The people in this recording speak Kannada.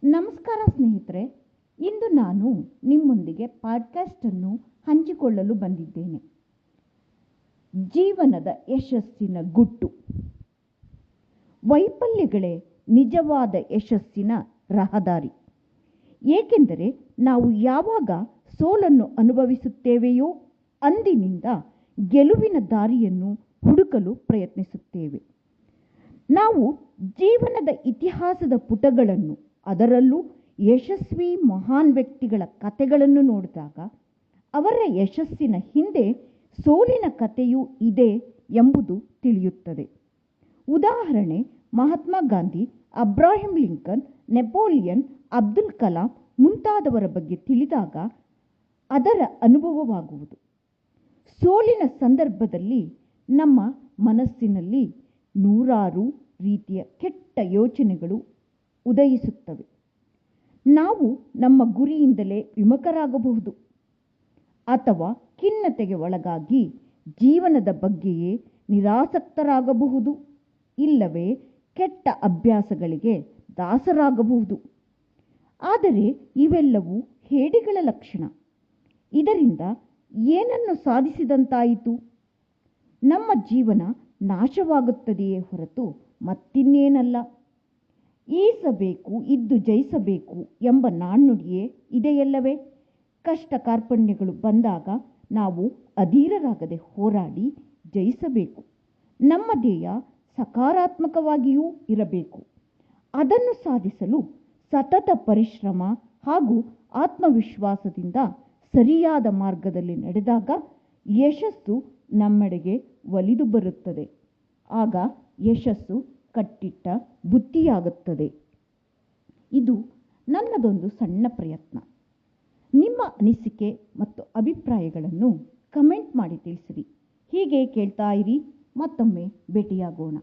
ನಮಸ್ಕಾರ ಸ್ನೇಹಿತರೆ, ಇಂದು ನಾನು ನಿಮ್ಮೊಂದಿಗೆ ಪಾಡ್ಕಾಸ್ಟನ್ನು ಹಂಚಿಕೊಳ್ಳಲು ಬಂದಿದ್ದೇನೆ. ಜೀವನದ ಯಶಸ್ಸಿನ ಗುಟ್ಟು. ವೈಫಲ್ಯಗಳೇ ನಿಜವಾದ ಯಶಸ್ಸಿನ ರಹದಾರಿ. ಏಕೆಂದರೆ ನಾವು ಯಾವಾಗ ಸೋಲನ್ನು ಅನುಭವಿಸುತ್ತೇವೆಯೋ ಅಂದಿನಿಂದ ಗೆಲುವಿನ ದಾರಿಯನ್ನು ಹುಡುಕಲು ಪ್ರಯತ್ನಿಸುತ್ತೇವೆ. ನಾವು ಜೀವನದ ಇತಿಹಾಸದ ಪುಟಗಳನ್ನು, ಅದರಲ್ಲೂ ಯಶಸ್ವಿ ಮಹಾನ್ ವ್ಯಕ್ತಿಗಳ ಕಥೆಗಳನ್ನು ನೋಡಿದಾಗ ಅವರ ಯಶಸ್ಸಿನ ಹಿಂದೆ ಸೋಲಿನ ಕಥೆಯೂ ಇದೆ ಎಂಬುದು ತಿಳಿಯುತ್ತದೆ. ಉದಾಹರಣೆ, Mahatma Gandhi, Abraham Lincoln, Napoleon, Abdul Kalam ಮುಂತಾದವರ ಬಗ್ಗೆ ತಿಳಿದಾಗ ಅದರ ಅನುಭವವಾಗುವುದು. ಸೋಲಿನ ಸಂದರ್ಭದಲ್ಲಿ ನಮ್ಮ ಮನಸ್ಸಿನಲ್ಲಿ ನೂರಾರು ರೀತಿಯ ಕೆಟ್ಟ ಯೋಚನೆಗಳು ಉದಯಿಸುತ್ತವೆ. ನಾವು ನಮ್ಮ ಗುರಿಯಿಂದಲೇ ವಿಮುಖರಾಗಬಹುದು, ಅಥವಾ ಖಿನ್ನತೆಗೆ ಒಳಗಾಗಿ ಜೀವನದ ಬಗ್ಗೆಯೇ ನಿರಾಸಕ್ತರಾಗಬಹುದು, ಇಲ್ಲವೇ ಕೆಟ್ಟ ಅಭ್ಯಾಸಗಳಿಗೆ ದಾಸರಾಗಬಹುದು. ಆದರೆ ಇವೆಲ್ಲವೂ ಹೇಡಿಗಳ ಲಕ್ಷಣ. ಇದರಿಂದ ಏನನ್ನು ಸಾಧಿಸಿದಂತಾಯಿತು? ನಮ್ಮ ಜೀವನ ನಾಶವಾಗುತ್ತದೆಯೇ ಹೊರತು ಮತ್ತಿನ್ನೇನಲ್ಲ. ಈಸಬೇಕು ಇದ್ದು ಜಯಿಸಬೇಕು ಎಂಬ ನಾಣ್ಣುಡಿಯೇ ಇದೆಯಲ್ಲವೇ? ಕಷ್ಟ ಕಾರ್ಪಣ್ಯಗಳು ಬಂದಾಗ ನಾವು ಅಧೀರರಾಗದೆ ಹೋರಾಡಿ ಜಯಿಸಬೇಕು. ನಮ್ಮ ಧ್ಯೇಯ ಸಕಾರಾತ್ಮಕವಾಗಿಯೂ ಇರಬೇಕು. ಅದನ್ನು ಸಾಧಿಸಲು ಸತತ ಪರಿಶ್ರಮ ಹಾಗೂ ಆತ್ಮವಿಶ್ವಾಸದಿಂದ ಸರಿಯಾದ ಮಾರ್ಗದಲ್ಲಿ ನಡೆದಾಗ ಯಶಸ್ಸು ನಮ್ಮೆಡೆಗೆ ಒಲಿದು ಬರುತ್ತದೆ. ಆಗ ಯಶಸ್ಸು ಕಟ್ಟಿಟ್ಟ ಬುತ್ತಿಯಾಗುತ್ತದೆ. ಇದು ನನ್ನದೊಂದು ಸಣ್ಣ ಪ್ರಯತ್ನ. ನಿಮ್ಮ ಅನಿಸಿಕೆ ಮತ್ತು ಅಭಿಪ್ರಾಯಗಳನ್ನು ಕಮೆಂಟ್ ಮಾಡಿ ತಿಳಿಸಿರಿ. ಹೀಗೆ ಕೇಳ್ತಾ ಇರಿ. ಮತ್ತೊಮ್ಮೆ ಭೇಟಿಯಾಗೋಣ.